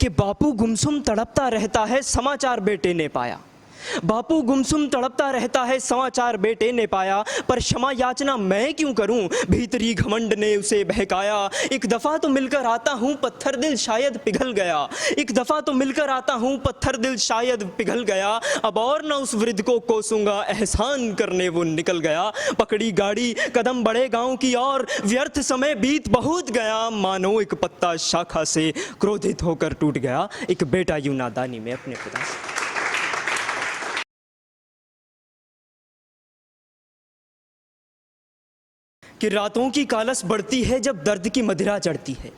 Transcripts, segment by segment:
कि बापू गुमसुम तड़पता रहता है, समाचार बेटे ने पाया। बापू गुमसुम तड़पता रहता है, समाचार बेटे ने पाया, पर क्षमा याचना मैं क्यों करूं, भीतरी घमंड ने उसे बहकाया। एक दफ़ा तो मिलकर आता हूं, पत्थर दिल शायद पिघल गया। एक दफ़ा तो मिलकर आता हूं, पत्थर दिल शायद पिघल गया। अब और न उस वृद्ध को कोसूंगा, एहसान करने वो निकल गया। पकड़ी गाड़ी कदम बढ़े गांव की ओर, व्यर्थ समय बीत बहुत गया। मानो एक पत्ता शाखा से क्रोधित होकर टूट गया। एक बेटा यूं नादानी में अपने पिता से। कि रातों की कालस बढ़ती है जब दर्द की मदिरा चढ़ती है।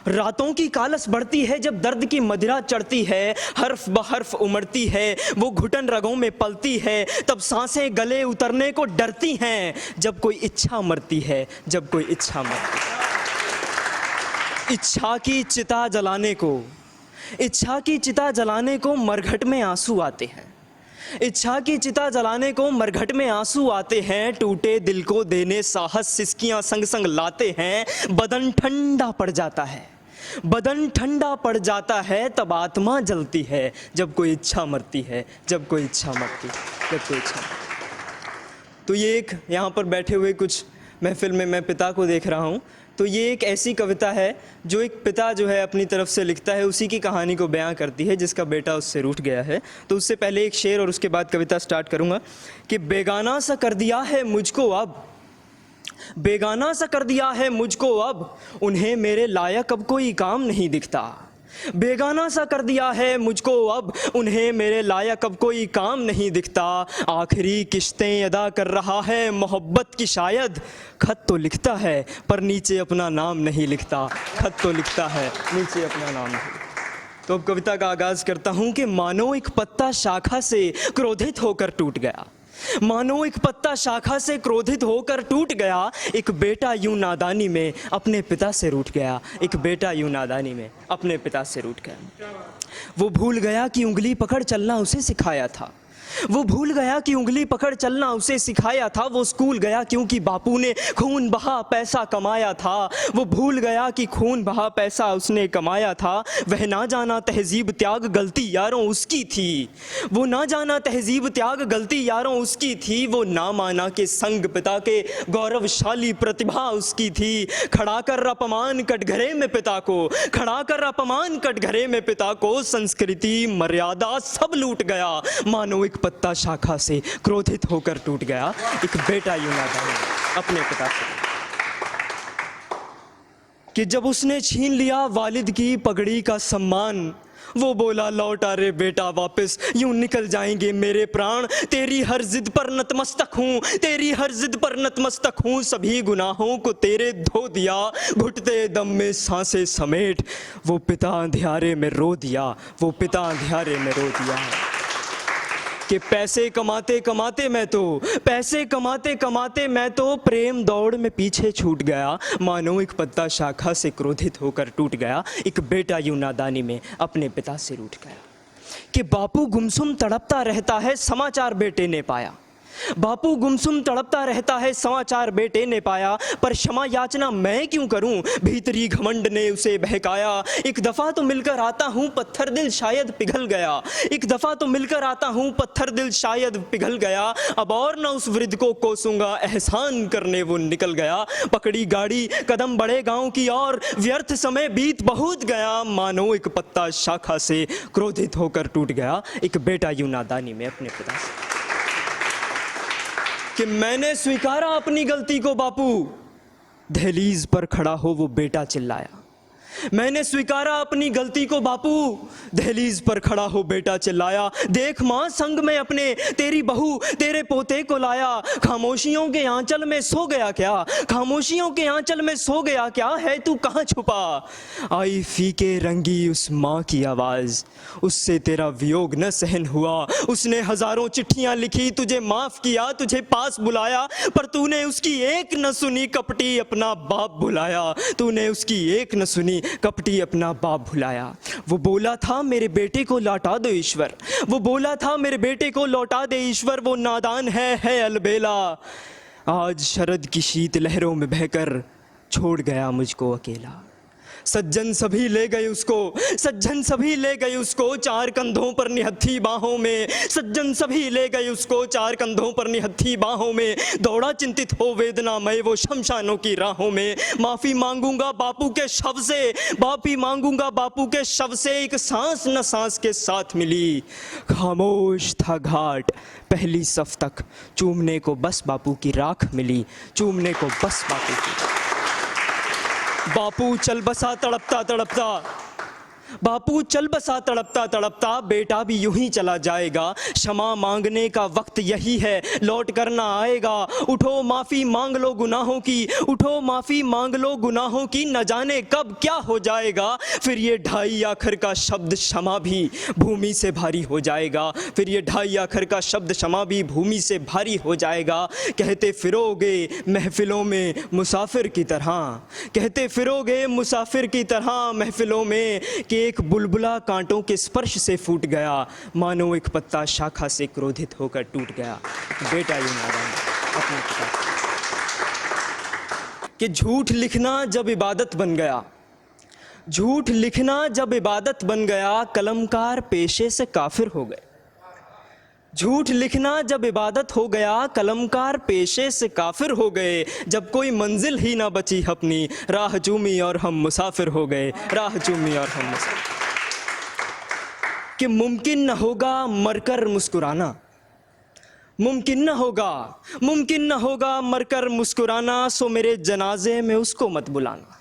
रातों की कालस बढ़ती है जब दर्द की मदिरा चढ़ती है। हर्फ ब हर्फ उमड़ती है, वो घुटन रगों में पलती है। तब सांसें गले उतरने को डरती हैं, जब कोई इच्छा मरती है, जब कोई इच्छा मरती है। इच्छा की चिता जलाने को, इच्छा की चिता जलाने को मरघट में आंसू आते हैं। इच्छा की चिता जलाने को मरघट में आंसू आते हैं। टूटे दिल को देने साहस सिसकियां संग संग लाते हैं। बदन ठंडा पड़ जाता है, बदन ठंडा पड़ जाता है। तब आत्मा जलती है, जब कोई इच्छा मरती है, जब कोई इच्छा मरती है, जब कोई इच्छा मरती। तो ये एक यहाँ पर बैठे हुए कुछ महफिल में मैं पिता को देख रहा हूँ। तो ये एक ऐसी कविता है जो एक पिता जो है अपनी तरफ से लिखता है, उसी की कहानी को बयां करती है जिसका बेटा उससे रूठ गया है। तो उससे पहले एक शेर और उसके बाद कविता स्टार्ट करूँगा कि बेगाना सा कर दिया है मुझको अब, बेगाना सा कर दिया है मुझको अब, उन्हें मेरे लायक अब कोई काम नहीं दिखता। बेगाना सा कर दिया है मुझको अब, उन्हें मेरे लायक अब कोई काम नहीं दिखता। आखिरी किश्तें अदा कर रहा है मोहब्बत की शायद, खत तो लिखता है पर नीचे अपना नाम नहीं लिखता। खत तो लिखता है, नीचे अपना नाम नहीं। तो अब कविता का आगाज करता हूँ कि मानो एक पत्ता शाखा से क्रोधित होकर टूट गया। मानो एक पत्ता शाखा से क्रोधित होकर टूट गया। एक बेटा यूं नादानी में अपने पिता से रूठ गया। एक बेटा यूं नादानी में अपने पिता से रूठ गया। वो भूल गया कि उंगली पकड़ चलना उसे सिखाया था। वो भूल गया कि उंगली पकड़ चलना उसे सिखाया था। वो स्कूल गया क्योंकि बापू ने खून बहा पैसा कमाया था। वो भूल गया कि खून बहा पैसा उसने कमाया था। वह ना जाना तहजीब त्याग गलती यारों उसकी थी। वो ना जाना तहजीब त्याग गलती यारों उसकी थी। वो ना माना कि संग पिता के गौरवशाली प्रतिभा उसकी थी। खड़ा कर अपमान कटघरे में पिता को, खड़ा कर अपमान कटघरे में पिता को। संस्कृति मर्यादा सब लूट गया, मानो एक पत्ता शाखा से क्रोधित होकर टूट गया। एक बेटा यूं नादानी अपने पिता से कि जब उसने छीन लिया वालिद की पगड़ी का सम्मान, वो बोला लौट आ रे बेटा वापस, यूं निकल जाएंगे मेरे प्राण। तेरी हर जिद पर नतमस्तक हूँ, तेरी हर जिद पर नतमस्तक हूँ। सभी गुनाहों को तेरे धो दिया, घुटते दम में सांसें समेट। वो पिता अंधियारे में रो दिया, वो पिता अंधियारे में रो दिया कि पैसे कमाते कमाते मैं तो, पैसे कमाते कमाते मैं तो प्रेम दौड़ में पीछे छूट गया। मानो एक पत्ता शाखा से क्रोधित होकर टूट गया। एक बेटा यूं नादानी में अपने पिता से रूठ गया। कि बापू गुमसुम तड़पता रहता है, समाचार बेटे ने पाया। बापू गुमसुम तड़पता रहता है, समाचार बेटे ने पाया, पर क्षमा याचना मैं क्यों करूं, भीतरी घमंड ने उसे बहकाया। एक दफ़ा तो मिलकर आता हूं, पत्थर दिल शायद पिघल गया। एक दफ़ा तो मिलकर आता हूं, पत्थर दिल शायद पिघल गया। अब और न उस वृद्ध को कोसूंगा, एहसान करने वो निकल गया। पकड़ी गाड़ी कदम बढ़े गांव की ओर, व्यर्थ समय बीत बहुत गया। मानो एक पत्ता शाखा से क्रोधित होकर टूट गया। एक बेटा यूं नादानी में अपने पिता से कि मैंने स्वीकारा अपनी गलती को बापू, दहलीज पर खड़ा हो वो बेटा चिल्लाया। मैंने स्वीकारा अपनी गलती को बापू, दहलीज पर खड़ा हो बेटा चिल्लाया। देख माँ संग में अपने तेरी बहू तेरे पोते को लाया। खामोशियों के आंचल में सो गया क्या, खामोशियों के आंचल में सो गया क्या, है तू कहाँ छुपा। आई फीके रंगी उस माँ की आवाज़, उससे तेरा वियोग न सहन हुआ। उसने हजारों चिट्ठियाँ लिखी, तुझे माफ़ किया, तुझे पास बुलाया, पर तूने उसकी एक न सुनी, कपटी अपना बाप भुलाया। तूने उसकी एक न सुनी, कपटी अपना बाप भुलाया। वो बोला था मेरे बेटे को लौटा दो ईश्वर, वो बोला था मेरे बेटे को लौटा दे ईश्वर। वो नादान है अलबेला, आज शरद की शीत लहरों में बहकर छोड़ गया मुझको अकेला। सज्जन सभी ले गए उसको, सज्जन सभी ले गए उसको चार कंधों पर निहत्थी बाहों में, सज्जन सभी ले गए उसको चार कंधों पर निहत्थी बाहों में। दौड़ा चिंतित हो वेदना मैं वो शमशानों की राहों में। माफी मांगूंगा बापू के शव से, माफी मांगूंगा बापू के शव से, एक सांस न सांस के साथ मिली। खामोश था घाट पहली सफ तक, चूमने को बस बापू की राख मिली, चूमने को बस बापू की। बापू चल बसा तड़पता तड़पता, बापू चल बसा तड़पता तड़पता, बेटा भी यूं ही चला जाएगा। क्षमा मांगने का वक्त यही है, लौट कर ना आएगा। उठो माफी मांग लो गुनाहों की, उठो माफी मांग लो गुनाहों की, न जाने कब क्या हो जाएगा। फिर ये ढाई आखिर का शब्द क्षमा भी भूमि से भारी हो जाएगा, फिर ये ढाई आखिर का शब्द क्षमा भी भूमि से भारी हो जाएगा। कहते फिरोगे महफिलों में मुसाफिर की तरह, कहते फिरोगे मुसाफिर की तरह महफिलों में, कि एक बुलबुला कांटों के स्पर्श से फूट गया, मानो एक पत्ता शाखा से क्रोधित होकर टूट गया। बेटा यूं नादान अपने पिता कि झूठ लिखना जब इबादत बन गया, झूठ लिखना जब इबादत बन गया, कलमकार पेशे से काफिर हो गए। झूठ लिखना जब इबादत हो गया, कलमकार पेशे से काफिर हो गए। जब कोई मंजिल ही ना बची अपनी, राह चूमी और हम मुसाफिर हो गए, राह चूमी और हम मुसाफिर। कि मुमकिन न होगा मरकर मुस्कुराना, मुमकिन न होगा, मुमकिन न होगा मरकर मुस्कुराना, सो मेरे जनाजे में उसको मत बुलाना।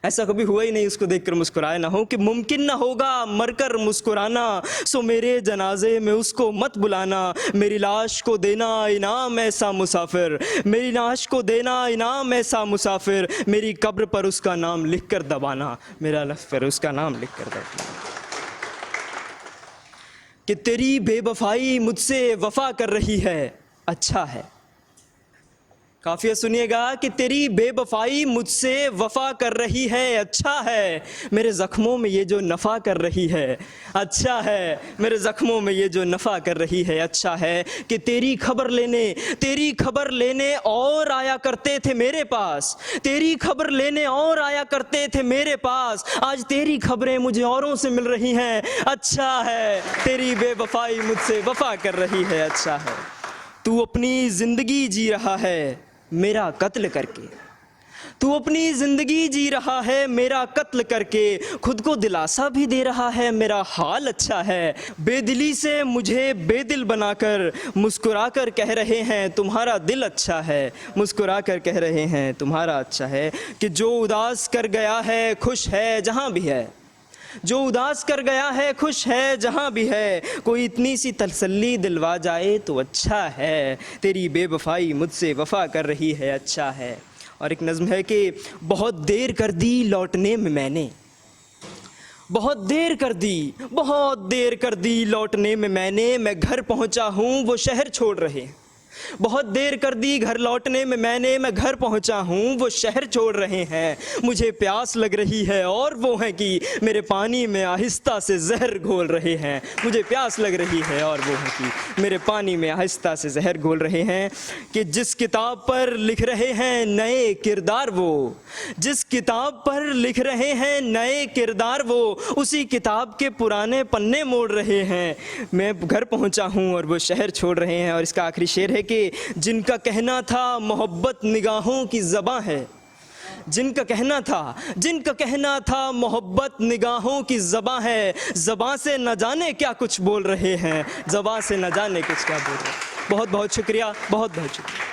ऐसा कभी हुआ ही नहीं उसको देखकर मुस्कुराए ना हो। कि मुमकिन ना होगा मरकर मुस्कुराना, सो मेरे जनाजे में उसको मत बुलाना। मेरी लाश को देना इनाम ऐसा मुसाफिर, मेरी लाश को देना इनाम ऐसा मुसाफिर, मेरी कब्र पर उसका नाम लिख कर दबाना, मेरा लफ्ज़ पर उसका नाम लिख कर दबाना। कि तेरी बेवफाई मुझसे वफा कर रही है, अच्छा है। काफिया सुनिएगा कि तेरी बेवफाई मुझसे वफा कर रही है, अच्छा है। मेरे ज़ख्मों में ये जो नफ़ा कर रही है, अच्छा है। मेरे ज़ख्मों में ये जो नफ़ा कर रही है, अच्छा है। कि तेरी खबर लेने, तेरी खबर लेने और आया करते थे मेरे पास, तेरी खबर लेने और आया करते थे मेरे पास। आज तेरी खबरें मुझे औरों से मिल रही हैं, अच्छा है। तेरी बेवफाई मुझसे वफा कर रही है, अच्छा है। तू अपनी ज़िंदगी जी रहा है मेरा कत्ल करके, तू अपनी ज़िंदगी जी रहा है मेरा कत्ल करके, खुद को दिलासा भी दे रहा है मेरा हाल अच्छा है। बेदिली से मुझे बेदिल बनाकर मुस्कुरा कर कह रहे हैं तुम्हारा दिल अच्छा है, मुस्कुरा कर कह रहे हैं तुम्हारा अच्छा है। कि जो उदास कर गया है खुश है जहाँ भी है, जो उदास कर गया है खुश है जहाँ भी है, कोई इतनी सी तसल्ली दिलवा जाए तो अच्छा है। तेरी बेवफाई मुझसे वफा कर रही है, अच्छा है। और एक नज़्म है कि बहुत देर कर दी लौटने में मैंने, बहुत देर कर दी, बहुत देर कर दी लौटने में मैंने, मैं घर पहुँचा हूँ वो शहर छोड़ रहे हैं। बहुत देर कर दी घर लौटने में मैंने, मैं घर पहुंचा हूँ वो शहर छोड़ रहे हैं। मुझे प्यास लग रही है और वो है कि मेरे पानी में आहिस्ता से जहर घोल रहे हैं। मुझे प्यास लग रही है और वो है कि मेरे पानी में आहिस्ता से जहर घोल रहे हैं। कि जिस किताब पर लिख रहे हैं नए किरदार वो, जिस किताब पर लिख रहे हैं नए किरदार वो, उसी किताब के पुराने पन्ने मोड़ रहे हैं। मैं घर पहुंचा हूँ और वो शहर छोड़ रहे हैं। और इसका आखिरी शेर है कि जिनका कहना था मोहब्बत निगाहों की ज़बां है, जिनका कहना था, जिनका कहना था मोहब्बत निगाहों की ज़बां है, ज़बां से न जाने क्या कुछ बोल रहे हैं, ज़बां से न जाने कुछ क्या बोल रहे हैं। बहुत बहुत शुक्रिया, बहुत बहुत शुक्रिया।